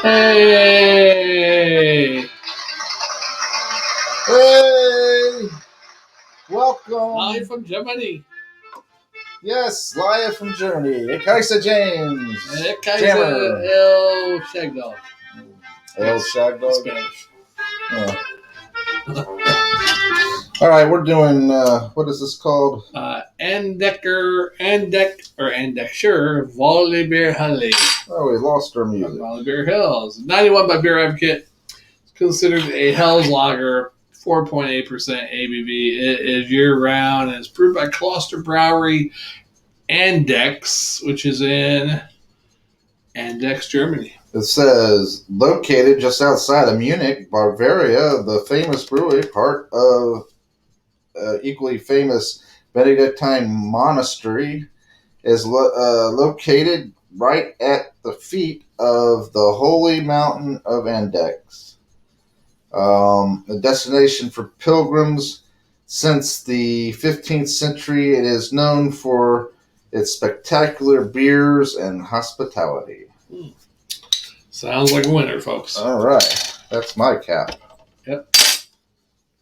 Hey! Hey! Welcome! Live from Germany. Yes, live from Germany. Andechser James. Andechser Jammer. Shagdog. Shagdog. Spanish. Yeah. All right, we're doing, what is this called? Andechser Vollbier Hell. Oh, we lost our music. Vollibier Hell. 91 by Beer Advocate. It's considered a Hell's Lager. 4.8% ABV. It is year-round. It's brewed by Klosterbrauerei Andechs, which is in Andechs, Germany. It says, located just outside of Munich, Bavaria, the famous brewery, part of equally famous Benedictine monastery, is located right at the feet of the holy mountain of Andechs. A destination for pilgrims since the 15th century. It is known for its spectacular beers and hospitality. Sounds like a winner, folks. All right. That's my cap. Yep.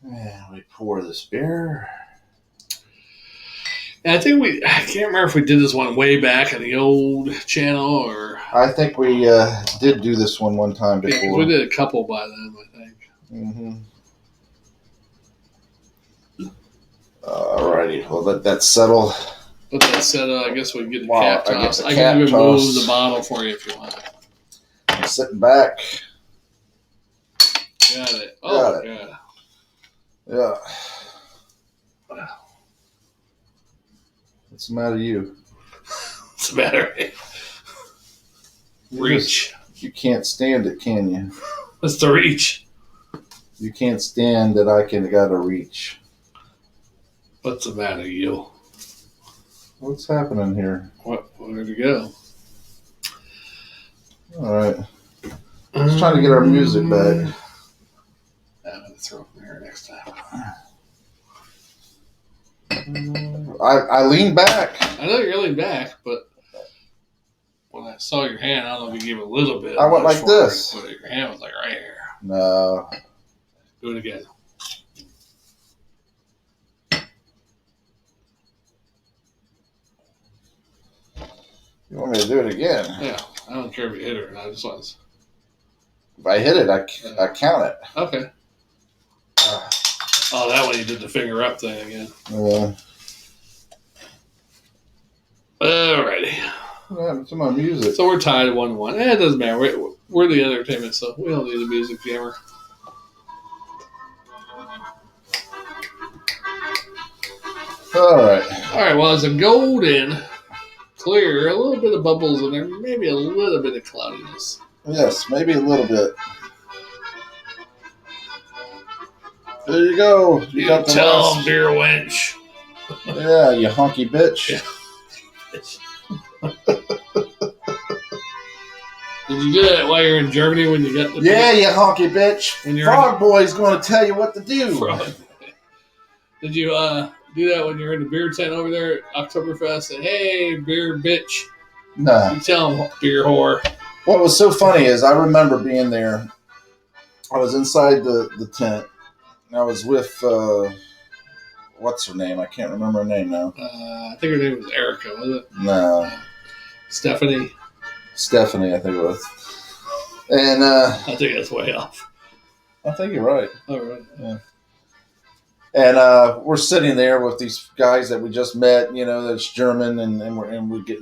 And we pour this beer. And I think I can't remember if we did this one way back on the old channel or. I think we did do this one time before. Yeah, we did a couple by then, I think. Mm-hmm. All righty. We'll let that settle. Let that settle. I guess we can get the Wow, cap I get toss. the I cap can even toss. move the bottle for you if you want. I'm sitting back. Got it. Oh, Got it. yeah. Yeah. What's the matter with you? What's the matter? Reach. You can't stand it, can you? What's the reach? You can't stand that I got to reach. What's the matter, you? What's happening here? Where'd it go? All right. Just trying to get our music back. I'm going to throw it in there next time. I lean back. I know you're leaning back, but when I saw your hand, I don't know if you gave a little bit. I went like this. But your hand was like right here. No. Do it again. You want me to do it again? Yeah. I don't care if you hit it or not. I just want to. If I hit it, I count it. Okay. Oh, that one you did the finger up thing again. Alrighty. What happened to my music? So we're tied 1-1. It doesn't matter. We're the entertainment, so we don't need a music jammer. All right. Well, it's a golden, clear, a little bit of bubbles in there, maybe a little bit of cloudiness. Yes, maybe a little bit. There you go. You got the tell last... them, dear wench. Yeah, you honky bitch. Yeah. Did you do that while you're in Germany when you got the... Yeah, you honky bitch. When you're Frog Boy's going to tell you what to do. Frog. Did you do that when you're in the beer tent over there at Oktoberfest? And, hey, beer bitch. No. You tell them, beer whore. What was so funny is I remember being there. I was inside the tent. And I was with, what's her name? I can't remember her name now. I think her name was Erica, was it? No. Stephanie, I think it was. And I think that's way off. I think you're right. All right. Yeah. And we're sitting there with these guys that we just met, that's German, and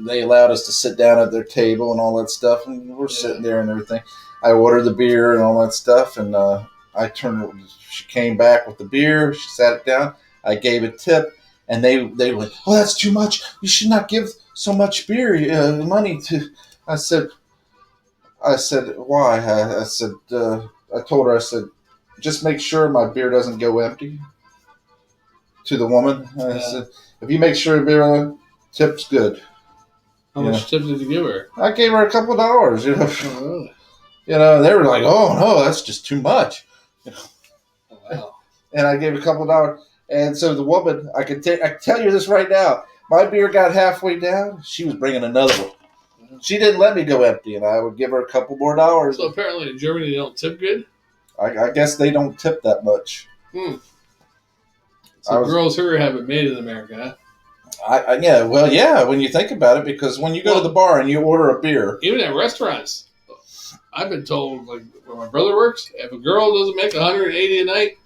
they allowed us to sit down at their table and all that stuff, and we're sitting there and everything. I ordered the beer and all that stuff, and she came back with the beer, she sat it down, I gave a tip, and they went, oh, that's too much, you should not give so much beer money to. I said, why? I told her, I said, just make sure my beer doesn't go empty. To the woman, I said, if you make sure the beer tip's good. How much tip did you give her? I gave her a couple of dollars. Oh, really? They were like, oh no, that's just too much. Oh, wow. And I gave a couple of dollars, and so the woman, I can tell you this right now. My beer got halfway down. She was bringing another one. She didn't let me go empty, and I would give her a couple more dollars. So apparently in Germany they don't tip good? I guess they don't tip that much. So girls here have it made in America, huh? Yeah, when you think about it, because when you go to the bar and you order a beer. Even at restaurants, I've been told, like where my brother works, if a girl doesn't make 180 a night,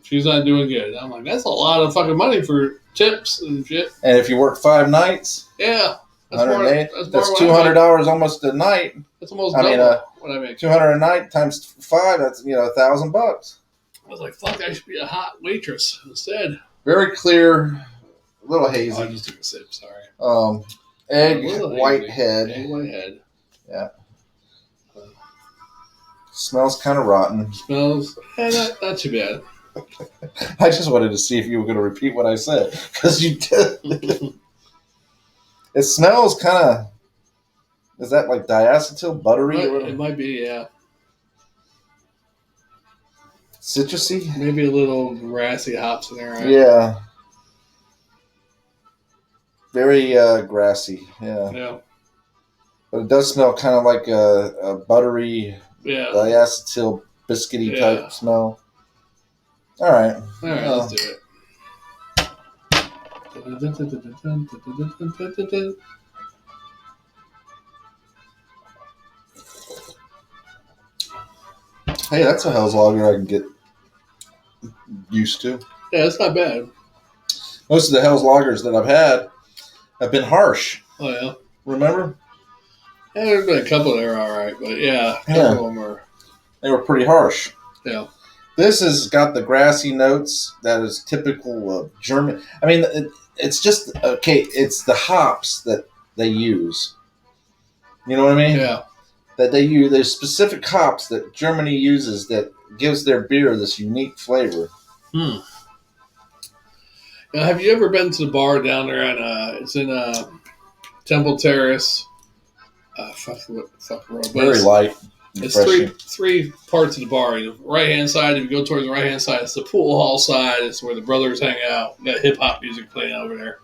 she's not doing good. I'm like, that's a lot of fucking money for tips and shit. And if you work 5 nights, yeah, that's $200 almost a night. That's almost double what I make. 200 a night times 5, that's $1,000. I was like, fuck, I should be a hot waitress instead. Very clear, a little hazy. Oh, I just took a sip. Sorry. Egg white head. Egg white head. Yeah. Smells kind of rotten. Smells not too bad. I just wanted to see if you were going to repeat what I said, because you did. It smells kind of. Is that like diacetyl, buttery? It might be, yeah. Citrusy? Maybe a little grassy hops in there, right? Yeah. Very grassy, yeah. Yeah. But it does smell kind of like a buttery, diacetyl, biscuity type smell. All right. Let's do it. Hey, that's a Hell's Lager I can get used to. Yeah, it's not bad. Most of the Hell's Lagers that I've had have been harsh. Oh, yeah. Remember? Yeah, there's been a couple that are all right, but a couple of them are. They were pretty harsh. Yeah. This has got the grassy notes that is typical of German. I mean, it's just, it's the hops that they use. You know what I mean? Yeah. That they use, there's specific hops that Germany uses that gives their beer this unique flavor. Now, have you ever been to the bar down there it's in Temple Terrace? Very light. It's three parts of the bar. Right hand side, if you go towards the right hand side, it's the pool hall side. It's where the brothers hang out. You got hip hop music playing over there.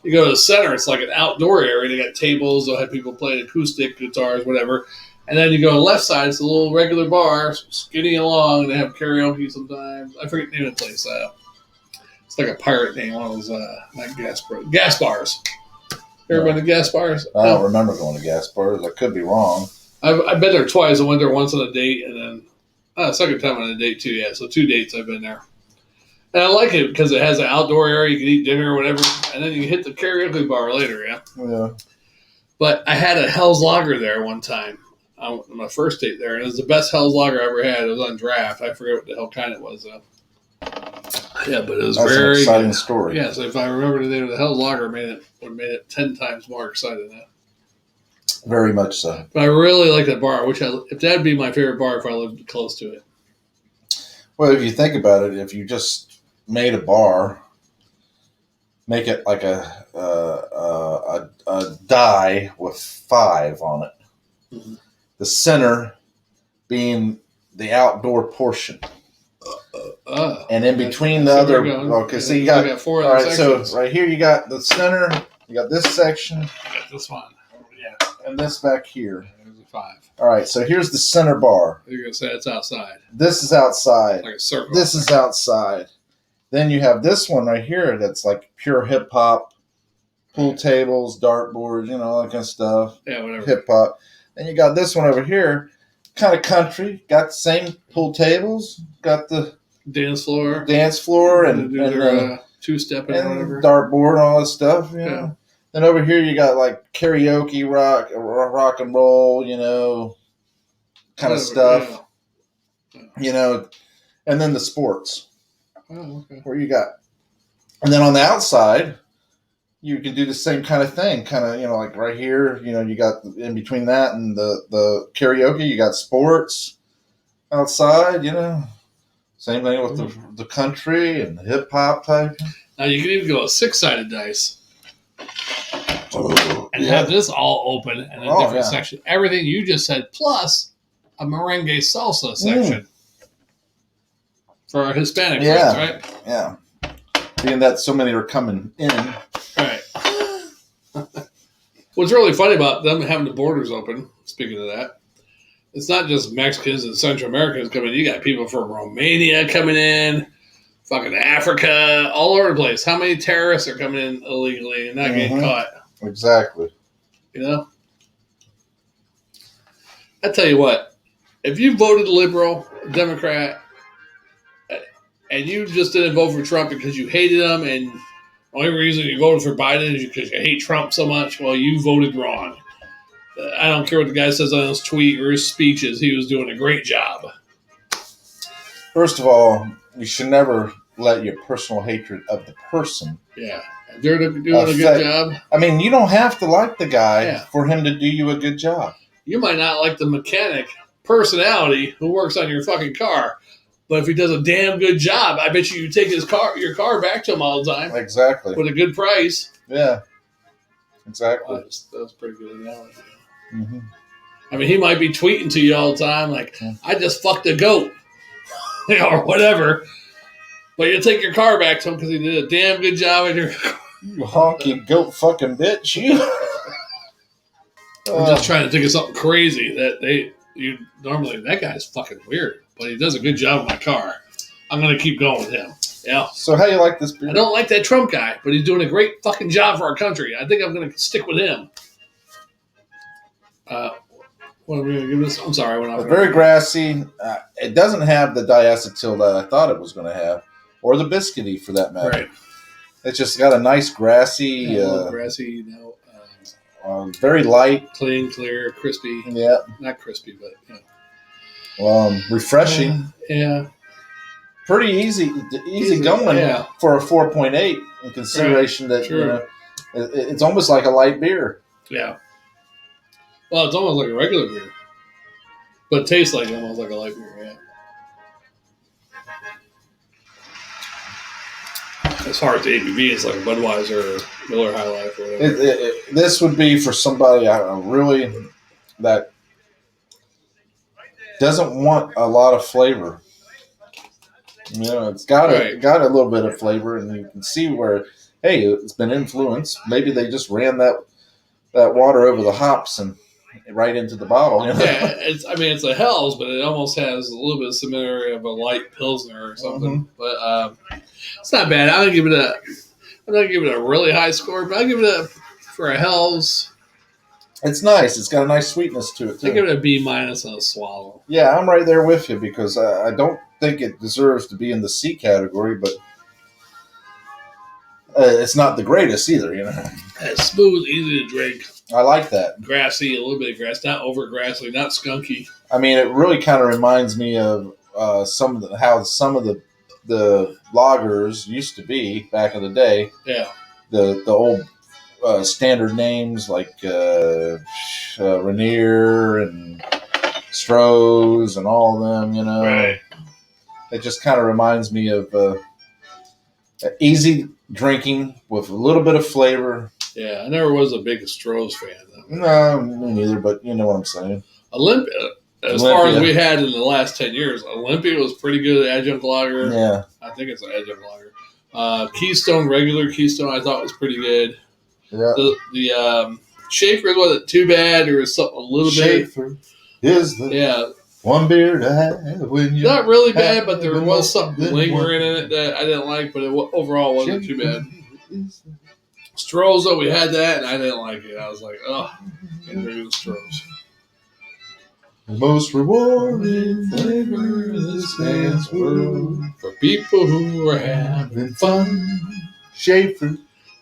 You go to the center, it's like an outdoor area. They got tables. They'll have people playing acoustic guitars, whatever. And then you go to the left side, it's a little regular bar, skinny along. They have karaoke sometimes. I forget the name of the place. It's like a pirate name, one of those not gas bars. You ever been to gas bars? I don't remember going to gas bars. I could be wrong. I've been there twice. I went there once on a date, and then second time on a date too. Yeah, so 2 dates I've been there, and I like it because it has an outdoor area. You can eat dinner or whatever, and then you can hit the karaoke bar later. Yeah. Yeah. But I had a Hell's Lager there one time on my first date there, and it was the best Hell's Lager I ever had. It was on draft. I forget what the hell kind it was though. Yeah, but it was That's very an exciting good. story. Yeah, so if I remember the name of the Hell's Lager, would have made it 10 times more exciting. Now. Very much so. But I really like that bar. If that'd be my favorite bar if I lived close to it. Well, if you think about it, if you just made a bar, make it like a die with 5 on it. Mm-hmm. The center being the outdoor portion. And in between the other, okay, so you got 4 all right. sections. So right here you got the center. You got this section. I got this one. Yeah. And this back here. There's a 5. All right. So here's the center bar. You're gonna say it's outside. This is outside. Like a circle. This is outside. Then you have this one right here. That's like pure hip hop, pool tables, dartboards, all that kind of stuff. Yeah, whatever. Hip hop. Then you got this one over here, kind of country. Got the same pool tables. Got the dance floor, and two-step and whatever, dartboard and all this stuff. Yeah. Then over here you got like karaoke, rock and roll, kind of stuff. Yeah. And then the sports. Oh, okay. Where you got, and then on the outside, you can do the same kind of thing. Kind of, like right here, you got in between that and the karaoke, you got sports outside. Same thing with the country and the hip hop type. Now you can even go a 6-sided dice and have this all open and a different section. Everything you just said, plus a merengue salsa section for our Hispanic friends, right? Yeah. Being that so many are coming in. Right. What's really funny about them having the borders open, speaking of that, it's not just Mexicans and Central Americans coming in. You got people from Romania coming in, fucking Africa, all over the place. How many terrorists are coming in illegally and not getting caught? Exactly. You know? I tell you what, if you voted liberal, Democrat, and you just didn't vote for Trump because you hated him and the only reason you voted for Biden is because you hate Trump so much, well, you voted wrong. I don't care what the guy says on his tweet or his speeches. He was doing a great job. First of all, you should never let your personal hatred of the person. Yeah. If they're doing a good job. I mean, you don't have to like the guy for him to do you a good job. You might not like the mechanic personality who works on your fucking car. But if he does a damn good job, I bet you take your car back to him all the time. Exactly. With a good price. Yeah. Exactly. That was a pretty good analogy. Mm-hmm. I mean, he might be tweeting to you all the time, like, I just fucked a goat. Or whatever. But you take your car back to him because he did a damn good job in your car. You honky goat fucking bitch, you. I'm just trying to think of something crazy that normally, that guy's fucking weird, but he does a good job in my car. I'm going to keep going with him. Yeah. So how you like this beer? I don't like that Trump guy, but he's doing a great fucking job for our country. I think I'm going to stick with him. What are we going to give this? I'm sorry. It's very grassy. It doesn't have the diacetyl that I thought it was going to have, or the biscuity for that matter. Right. It's just got a nice grassy. Grassy, very light. Clean, clear, crispy. Yeah. Not crispy, but refreshing. Yeah. Pretty easy going for a 4.8 in consideration that it's almost like a light beer. Yeah. Well, it's almost like a regular beer, but it tastes like almost like a light beer. Yeah. As far as the ABV, it's like Budweiser or Miller High Life or whatever. This would be for somebody really that doesn't want a lot of flavor. You know, it's got a little bit of flavor, and you can see where, hey, it's been influenced. Maybe they just ran that water over the hops and right into the bottle. You know? Yeah, it's a Hell's, but it almost has a little bit of similarity of a light Pilsner or something. Mm-hmm. But it's not bad. I'm not gonna give it a really high score, but I'll give it for a Hell's. It's nice. It's got a nice sweetness to it too. I give it a B- on a swallow. Yeah, I'm right there with you because I don't think it deserves to be in the C category, but it's not the greatest either. You know, it's smooth, easy to drink. I like that. Grassy, a little bit of grass, not over grassy, not skunky. I mean, it really kind of reminds me of how some of the lagers used to be back in the day. Yeah. The old standard names like Rainier and Stroh's and all of them, you know. Right. It just kind of reminds me of easy drinking with a little bit of flavor. Yeah, I never was a big Stroh's fan, though. No, me neither, but you know what I'm saying. Olympia, far as we had in the last 10 years, Olympia was pretty good adjunct lager. Yeah. I think it's an adjunct lager. Keystone, regular Keystone, I thought was pretty good. Yeah. The Schaefer's wasn't too bad. There was something a little Schaefer is the one beer to have when you not really bad, but there was something lingering in it that I didn't like, but it overall wasn't too bad. Stroh's, though, we had that, and I didn't like it. I was like, oh, can't drink the Stroh's. The most rewarding flavor in this man's world for people who are having fun. Schaefer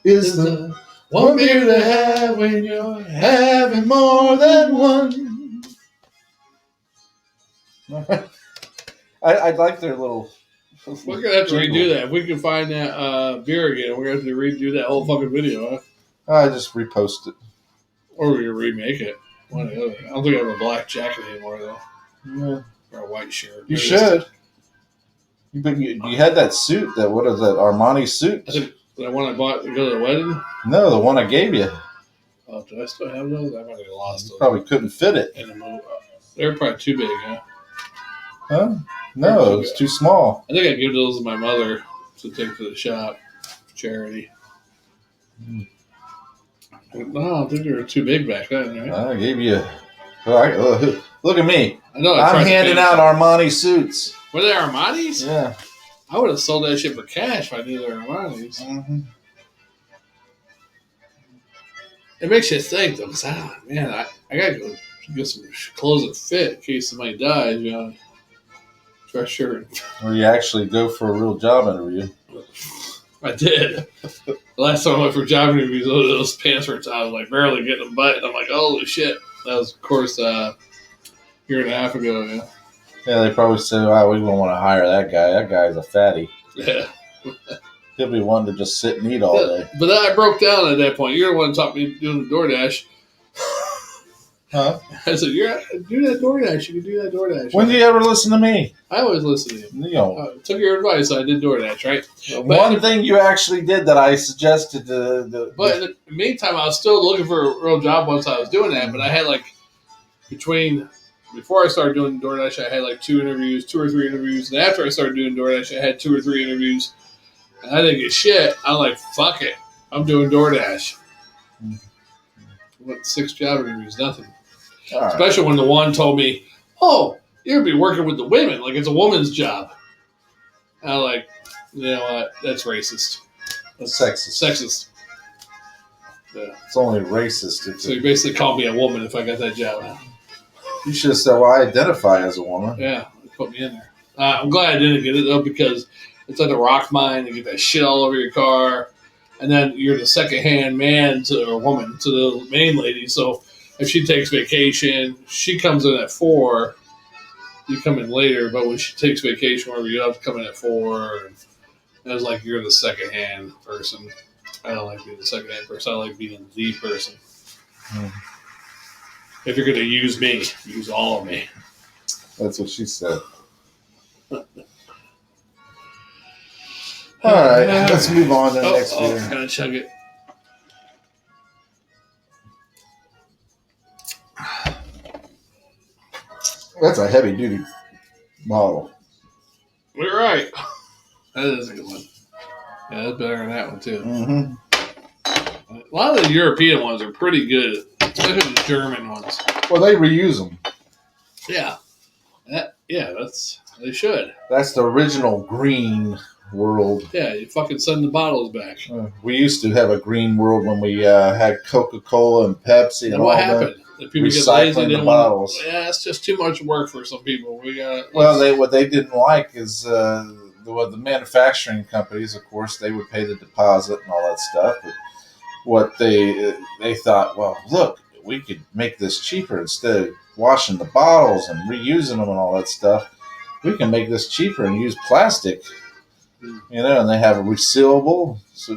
is the one beer to have when you're having more than one. I'd like their little. We're going to have to redo that. If we can find that beer again, we're going to have to redo that whole fucking video, huh? I just repost it. Or we can remake it. One or the other. I don't think I have a black jacket anymore, though. Yeah. Or a white shirt. You should. You had that suit, what is that, Armani suit? The one I bought to go to the wedding? No, the one I gave you. Oh, do I still have those? I might have lost those. Probably couldn't fit it. In the move. They're probably too big, huh? Huh? No, it was too small. I think I give those to my mother to take to the shop for charity. No, I think they were too big back then, right? I gave you. Look at me. I know. I'm handing out Armani suits. Were they Armani's? Yeah. I would have sold that shit for cash if I knew they were Armani's. Mm-hmm. It makes you think, though, because I gotta go get some clothes that fit in case somebody dies, you know. Dress shirt. Or you actually go for a real job interview. I did. The last time I went for job interviews, those pants were I was like barely getting them buttoned. I'm like, holy shit. That was, of course, a year and a half ago, yeah. Yeah, they probably said, "Wow, we don't want to hire that guy. That guy's a fatty. Yeah. He'll be wanting to just sit and eat all day." But then I broke down at that point. You're the one who taught me doing the DoorDash. Huh? I said, do that DoorDash. You can do that DoorDash. When do you ever listen to me? I always listen to you. You know, I took your advice, so I did DoorDash, right? one thing you actually did that I suggested But in the meantime, I was still looking for a real job once I was doing that. But I had before I started doing DoorDash, I had like 2 or 3 interviews. And after I started doing DoorDash, I had 2 or 3 interviews. And I didn't get shit. I'm like, fuck it. I'm doing DoorDash. What, 6 job interviews, nothing. Right. Especially when the one told me, oh, you'll be working with the women, like it's a woman's job. And I'm like, you know what? That's racist. That's sexist. Sexist. Yeah. It's only racist. So you basically called me a woman if I got that job. You should have said, well, I identify as a woman. Yeah, put me in there. I'm glad I didn't get it, though, because it's like a rock mine. You get that shit all over your car. And then you're the second-hand man or woman to the main lady. So if she takes vacation, she comes in at 4. You come in later, but when she takes vacation, wherever you have to come in at 4. And it's like you're the second-hand person. I don't like being the second-hand person. I like being the person. If you're going to use me, use all of me. That's what she said. All right, let's move on to the next beer. I'm going to chug it. That's a heavy-duty bottle. You're right. That is a good one. Yeah, that's better than that one, too. Mm-hmm. A lot of the European ones are pretty good, especially the German ones. Well, they reuse them. Yeah. They should. That's the original green world. Yeah, you fucking send the bottles back. We used to have a green world when we had Coca-Cola and Pepsi and what all happened? that. People Recycling get lazy, the bottles. Yeah, it's just too much work for some people. What they didn't like is the manufacturing companies, of course, they would pay the deposit and all that stuff. But what they thought, well, look, we could make this cheaper instead of washing the bottles and reusing them and all that stuff. We can make this cheaper and use plastic, and they have a resealable. So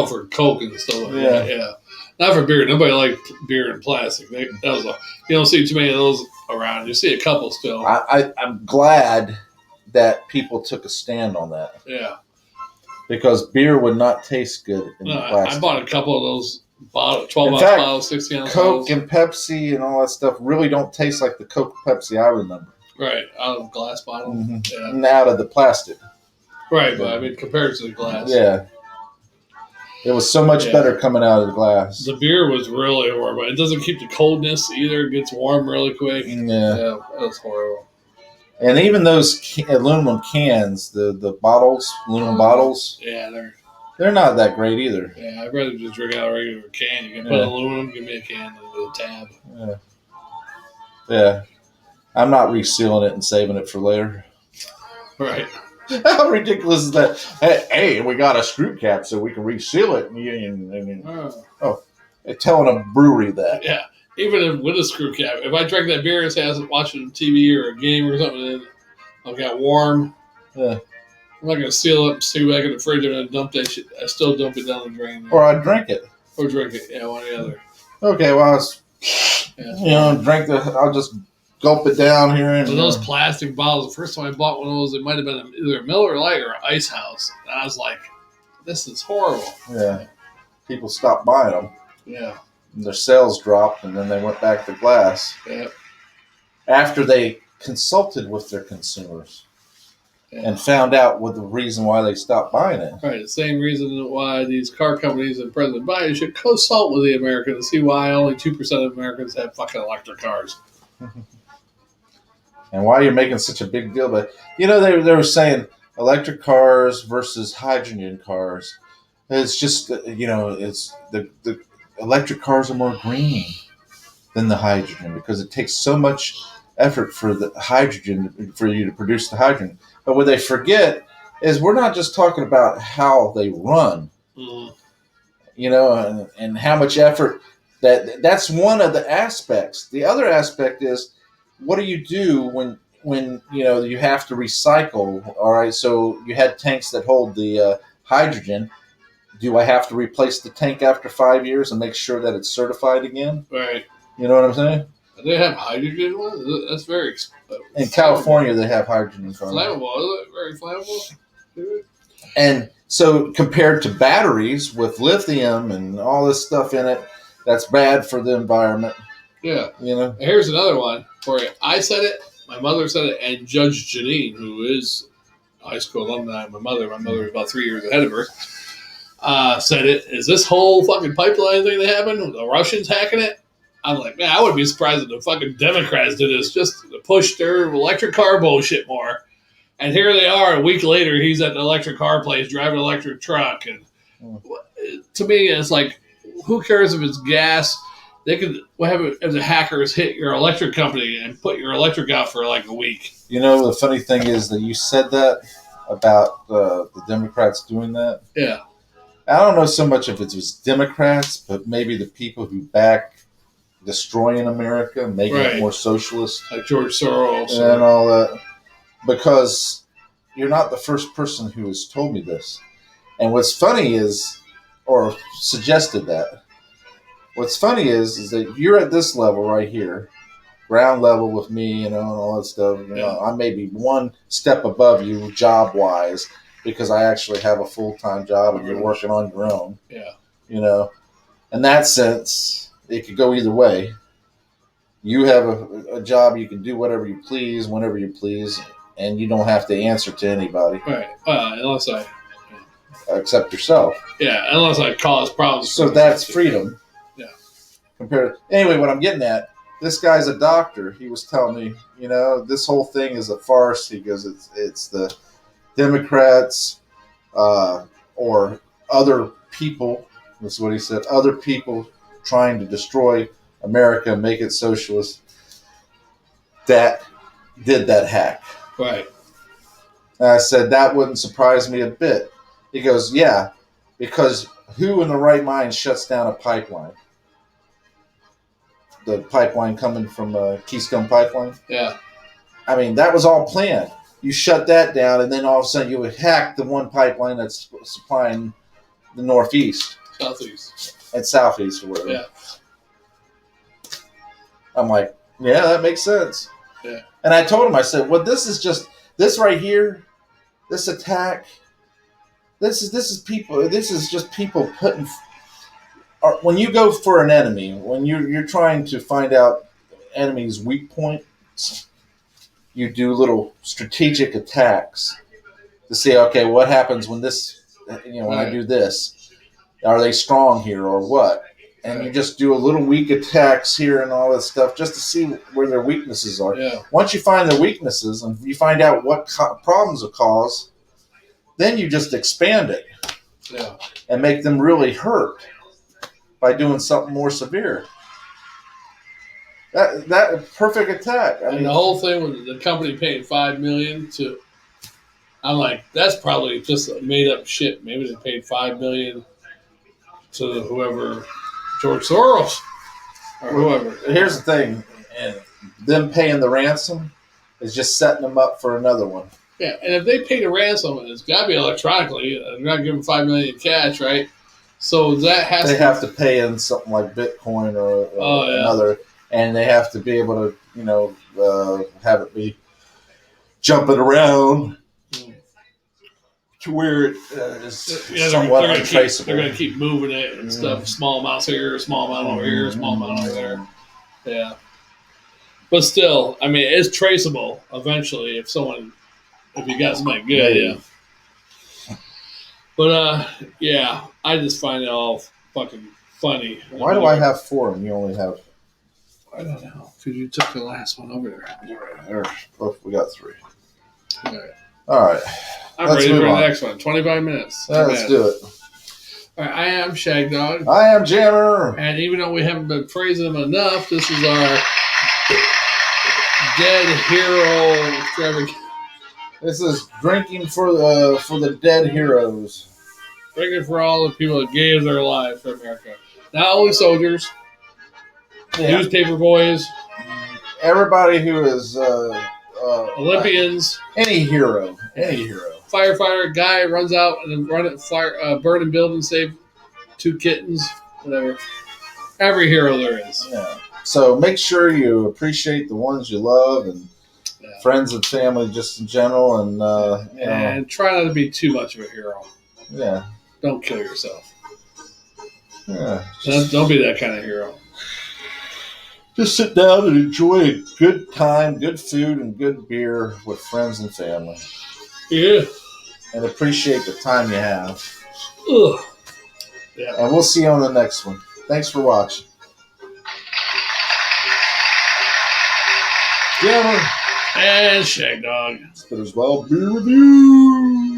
for Coke and stuff like that. Yeah. Not for beer. Nobody liked beer in plastic. You don't see too many of those around. You see a couple still. I'm glad that people took a stand on that. Yeah. Because beer would not taste good in plastic. I bought a couple of those 12-ounce bottles, 16-ounce Coke bottles. and Pepsi and all that stuff really don't taste like the Coke Pepsi I remember. Right, out of a glass bottle. Mm-hmm. Yeah. And out of the plastic. Right, but I mean, compared to the glass. Yeah. It was so much better coming out of the glass. The beer was really horrible. It doesn't keep the coldness either. It gets warm really quick. Yeah. That was horrible. And even those aluminum cans, the bottles, aluminum bottles. Yeah, they're not that great either. Yeah, I'd rather just drink out a regular can. You can put aluminum, give me a can with a tab. Yeah. Yeah. I'm not resealing it and saving it for later. Right. How ridiculous is that? Hey, we got a screw cap so we can reseal it. Telling a brewery that. Yeah. Even with a screw cap. If I drank that beer and say I was watching TV or a game or something and I got warm, I'm not going to seal it, stick it back in the fridge and dump that shit. I still dump it down the drain. Or I drink it. Or drink it. Yeah, one or the other. Okay, well, I'll just gulp it down here. And those plastic bottles, the first time I bought one of those, it might have been either a Miller Lite or an Ice House. And I was like, this is horrible. Yeah. People stopped buying them. Yeah. And their sales dropped, and then they went back to glass. Yeah. After they consulted with their consumers. and found out what the reason why they stopped buying it. Right, the same reason why these car companies and President Biden should consult with the Americans to see why only 2% of Americans have fucking electric cars. And why you're making such a big deal, but they were saying electric cars versus hydrogen cars. It's just it's the electric cars are more green than the hydrogen because it takes so much effort for the hydrogen for you to produce the hydrogen. But what they forget is we're not just talking about how they run, and how much effort that's one of the aspects. The other aspect is what do you do when you have to recycle? All right, so you had tanks that hold the hydrogen. Do I have to replace the tank after 5 years and make sure that it's certified again? Right. You know what I'm saying? They have hydrogen ones? That's very in California, they have hydrogen cars. Flammable, is it? Very flammable? And so compared to batteries with lithium and all this stuff in it, that's bad for the environment. Yeah. And here's another one where I said it, my mother said it, and Judge Janine, who is a high school alumni, my mother is about 3 years ahead of her, said it. Is this whole fucking pipeline thing that happened? The Russians hacking it? I'm like, man, I wouldn't be surprised if the fucking Democrats did this just to push their electric car bullshit more. And here they are, a week later, he's at the electric car place driving an electric truck. And to me, it's like, who cares if it's gas? They could, what happen if the hackers hit your electric company and put your electric out for like a week? The funny thing is that you said that about the Democrats doing that. Yeah. I don't know so much if it was Democrats, but maybe the people who back destroying America, making it more socialist. Like George Soros. And all that. Because you're not the first person who has told me this. And what's funny is, or suggested that, what's funny is that you're at this level right here, ground level with me, and all that stuff. I may be one step above you job-wise because I actually have a full-time job and you're working on your own. Yeah. In that sense, it could go either way. You have a job, you can do whatever you please, whenever you please, and you don't have to answer to anybody. Right. Unless I... Except yourself. Yeah, unless I cause problems. So that's freedom. Yeah. Anyway, what I'm getting at, this guy's a doctor. He was telling me, this whole thing is a farce. He goes, it's the Democrats or other people, that's what he said, other people trying to destroy America and make it socialist that did that hack. Right. And I said, that wouldn't surprise me a bit. He goes, yeah, because who in the right mind shuts down a pipeline? The pipeline coming from Keystone Pipeline? Yeah. I mean, that was all planned. You shut that down, and then all of a sudden you would hack the one pipeline that's supplying the Northeast. Southeast. And Southeast or whatever. Yeah. I'm like, yeah, that makes sense. Yeah. And I told him, I said, well, this right here, this attack, this is just people putting, when you go for an enemy, when you're trying to find out enemy's weak points, you do little strategic attacks to see, okay, what happens when this, when I do this? Are they strong here or what? And you just do a little weak attacks here and all that stuff just to see where their weaknesses are. Yeah. Once you find their weaknesses and you find out what problems will cause, then you just expand it and make them really hurt by doing something more severe. That perfect attack. I mean, the whole thing with the company paying $5 million to, I'm like, that's probably just made up shit. Maybe they paid $5 million to whoever, George Soros or whoever. Here's the thing, and them paying the ransom is just setting them up for another one. Yeah, and if they pay the ransom, it's got to be electronically. They're not giving $5 million in cash, right? So that has. They have to pay in something like Bitcoin or another, and they have to be able to, have it be jumping around to where it is somewhat untraceable. They're going to keep moving it and stuff. Small amounts here, small amount over here, small amount over there. Yeah. But still, I mean, it's traceable eventually if someone If you got somebody good, yeah. But yeah, I just find it all fucking funny. Why do I have 4 and you only have? I don't know. Because you took the last one over there. We got 3. All right. All right. I'm ready for the next one. 25 minutes. Let's do it. All right, I am Shagdog. I am Jammer. And even though we haven't been praising them enough, this is our dead hero extravaganza. This is drinking for the dead heroes. Drinking for all the people that gave their lives for America. Not only soldiers, newspaper boys, everybody who is Olympians, any hero. Firefighter guy runs out and burning building, save 2 kittens, whatever. Every hero there is. Yeah. So make sure you appreciate the ones you love and friends and family just in general, and try not to be too much of a hero. Yeah. Don't kill yourself. Yeah. Don't be that kind of hero. Just sit down and enjoy a good time, good food, and good beer with friends and family. Yeah. And appreciate the time you have. Ugh. Yeah. And we'll see you on the next one. Thanks for watching. Jammer and Shagdog. Spitter's Vollbier Review.